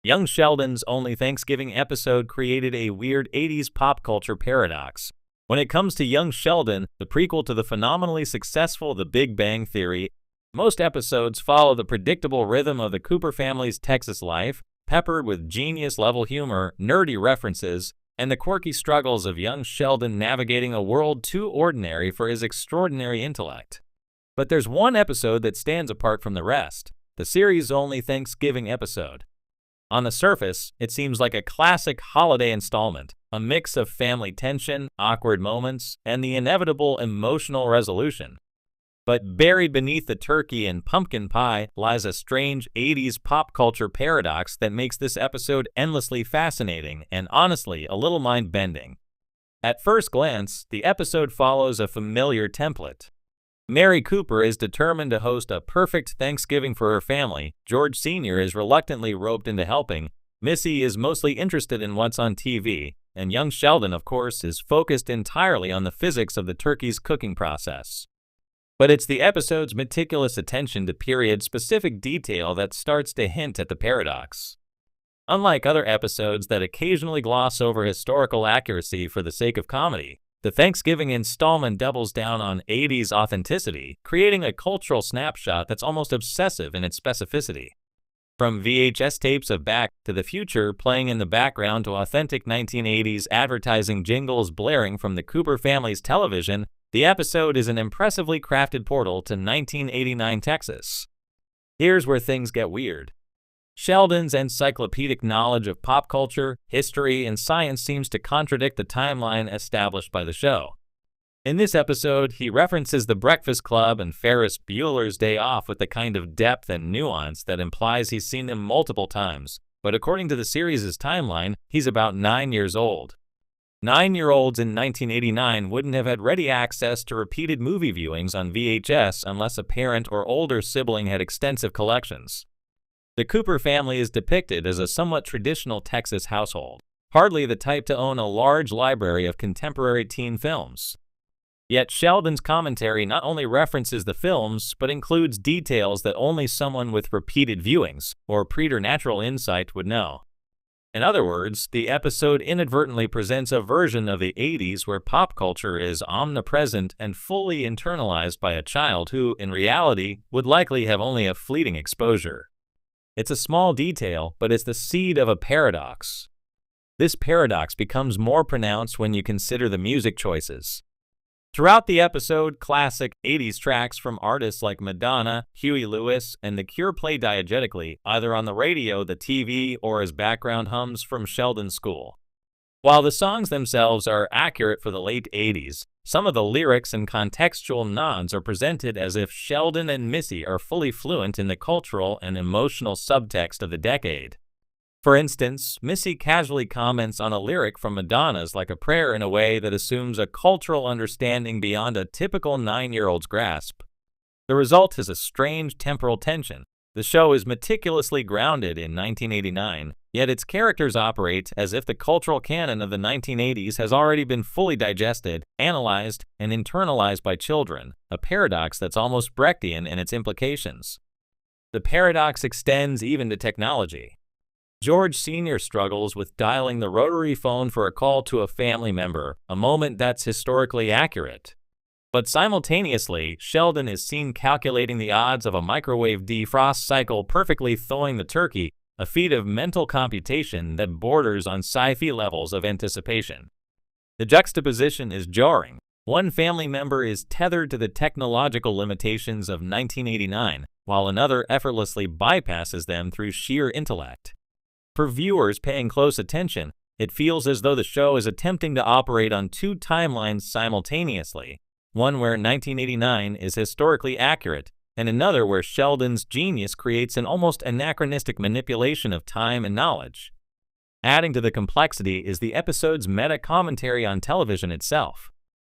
Young Sheldon's only Thanksgiving episode created a weird 80s pop culture paradox. When it comes to Young Sheldon, the prequel to the phenomenally successful The Big Bang Theory, most episodes follow the predictable rhythm of the Cooper family's Texas life, peppered with genius-level humor, nerdy references, and the quirky struggles of young Sheldon navigating a world too ordinary for his extraordinary intellect. But there's one episode that stands apart from the rest, the series' only Thanksgiving episode. On the surface, it seems like a classic holiday installment, a mix of family tension, awkward moments, and the inevitable emotional resolution. But buried beneath the turkey and pumpkin pie lies a strange 80s pop culture paradox that makes this episode endlessly fascinating and honestly a little mind-bending. At first glance, the episode follows a familiar template. Mary Cooper is determined to host a perfect Thanksgiving for her family, George Sr. is reluctantly roped into helping, Missy is mostly interested in what's on TV, and young Sheldon, of course, is focused entirely on the physics of the turkey's cooking process. But it's the episode's meticulous attention to period-specific detail that starts to hint at the paradox. Unlike other episodes that occasionally gloss over historical accuracy for the sake of comedy, the Thanksgiving installment doubles down on 80s authenticity, creating a cultural snapshot that's almost obsessive in its specificity. From VHS tapes of Back to the Future playing in the background to authentic 1980s advertising jingles blaring from the Cooper family's television, the episode is an impressively crafted portal to 1989 Texas. Here's where things get weird. Sheldon's encyclopedic knowledge of pop culture, history, and science seems to contradict the timeline established by the show. In this episode, he references The Breakfast Club and Ferris Bueller's Day Off with the kind of depth and nuance that implies he's seen them multiple times, but according to the series' timeline, he's about 9 years old. 9-year-olds in 1989 wouldn't have had ready access to repeated movie viewings on VHS unless a parent or older sibling had extensive collections. The Cooper family is depicted as a somewhat traditional Texas household, hardly the type to own a large library of contemporary teen films. Yet Sheldon's commentary not only references the films, but includes details that only someone with repeated viewings or preternatural insight would know. In other words, the episode inadvertently presents a version of the 80s where pop culture is omnipresent and fully internalized by a child who, in reality, would likely have only a fleeting exposure. It's a small detail, but it's the seed of a paradox. This paradox becomes more pronounced when you consider the music choices. Throughout the episode, classic 80s tracks from artists like Madonna, Huey Lewis, and The Cure play diegetically, either on the radio, the TV, or as background hums from Sheldon's school. While the songs themselves are accurate for the late 80s, some of the lyrics and contextual nods are presented as if Sheldon and Missy are fully fluent in the cultural and emotional subtext of the decade. For instance, Missy casually comments on a lyric from Madonna's Like a Prayer in a way that assumes a cultural understanding beyond a typical 9-year-old's grasp. The result is a strange temporal tension. The show is meticulously grounded in 1989, yet its characters operate as if the cultural canon of the 1980s has already been fully digested, analyzed, and internalized by children, a paradox that's almost Brechtian in its implications. The paradox extends even to technology. George Sr. struggles with dialing the rotary phone for a call to a family member, a moment that's historically accurate. But simultaneously, Sheldon is seen calculating the odds of a microwave defrost cycle perfectly thawing the turkey, a feat of mental computation that borders on sci-fi levels of anticipation. The juxtaposition is jarring. One family member is tethered to the technological limitations of 1989, while another effortlessly bypasses them through sheer intellect. For viewers paying close attention, it feels as though the show is attempting to operate on two timelines simultaneously, one where 1989 is historically accurate, and another where Sheldon's genius creates an almost anachronistic manipulation of time and knowledge. Adding to the complexity is the episode's meta-commentary on television itself.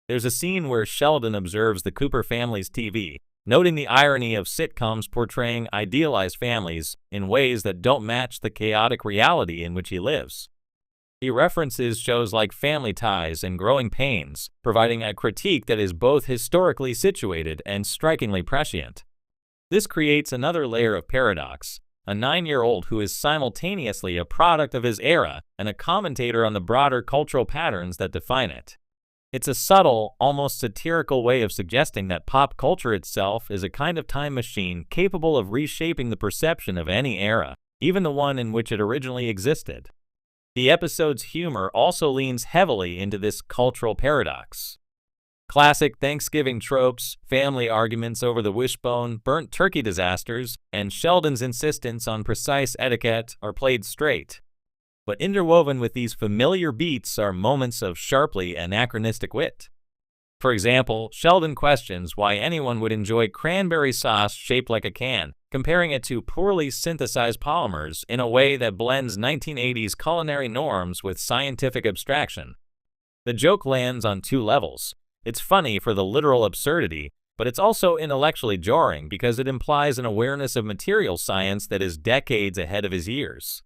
There's a scene where Sheldon observes the Cooper family's TV, noting the irony of sitcoms portraying idealized families in ways that don't match the chaotic reality in which he lives. He references shows like Family Ties and Growing Pains, providing a critique that is both historically situated and strikingly prescient. This creates another layer of paradox. a 9-year-old who is simultaneously a product of his era and a commentator on the broader cultural patterns that define it. It's a subtle, almost satirical way of suggesting that pop culture itself is a kind of time machine capable of reshaping the perception of any era, even the one in which it originally existed. The episode's humor also leans heavily into this cultural paradox. Classic Thanksgiving tropes, family arguments over the wishbone, burnt turkey disasters, and Sheldon's insistence on precise etiquette are played straight. But interwoven with these familiar beats are moments of sharply anachronistic wit. For example, Sheldon questions why anyone would enjoy cranberry sauce shaped like a can, comparing it to poorly synthesized polymers in a way that blends 1980s culinary norms with scientific abstraction. The joke lands on two levels. It's funny for the literal absurdity, but it's also intellectually jarring because it implies an awareness of material science that is decades ahead of his years.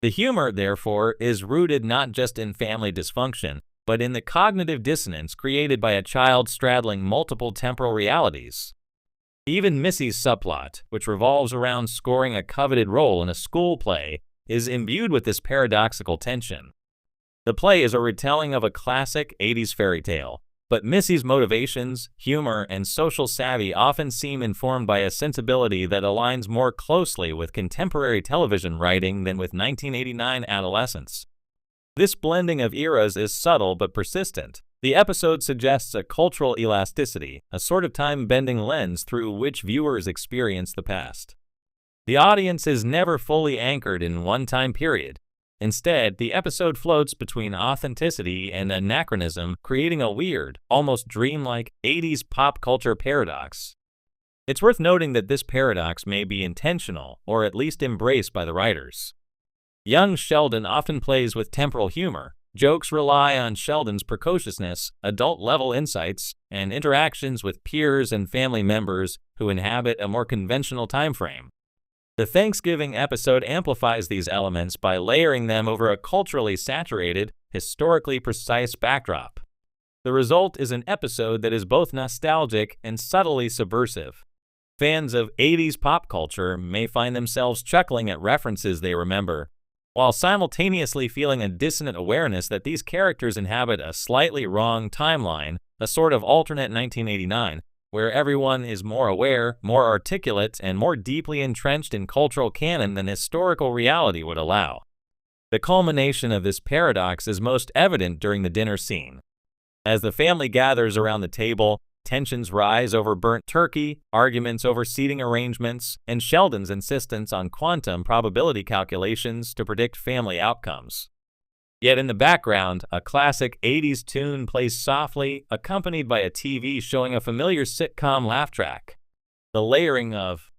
The humor, therefore, is rooted not just in family dysfunction, but in the cognitive dissonance created by a child straddling multiple temporal realities. Even Missy's subplot, which revolves around scoring a coveted role in a school play, is imbued with this paradoxical tension. The play is a retelling of a classic 80s fairy tale, but Missy's motivations, humor, and social savvy often seem informed by a sensibility that aligns more closely with contemporary television writing than with 1989 adolescence. This blending of eras is subtle but persistent. The episode suggests a cultural elasticity, a sort of time-bending lens through which viewers experience the past. The audience is never fully anchored in one time period. Instead, the episode floats between authenticity and anachronism, creating a weird, almost dreamlike 80s pop culture paradox. It's worth noting that this paradox may be intentional, or at least embraced by the writers. Young Sheldon often plays with temporal humor. Jokes rely on Sheldon's precociousness, adult-level insights, and interactions with peers and family members who inhabit a more conventional time frame. The Thanksgiving episode amplifies these elements by layering them over a culturally saturated, historically precise backdrop. The result is an episode that is both nostalgic and subtly subversive. Fans of 80s pop culture may find themselves chuckling at references they remember, while simultaneously feeling a dissonant awareness that these characters inhabit a slightly wrong timeline, a sort of alternate 1989, where everyone is more aware, more articulate, and more deeply entrenched in cultural canon than historical reality would allow. The culmination of this paradox is most evident during the dinner scene. As the family gathers around the table, tensions rise over burnt turkey, arguments over seating arrangements, and Sheldon's insistence on quantum probability calculations to predict family outcomes. Yet in the background, a classic 80s tune plays softly, accompanied by a TV showing a familiar sitcom laugh track. The layering of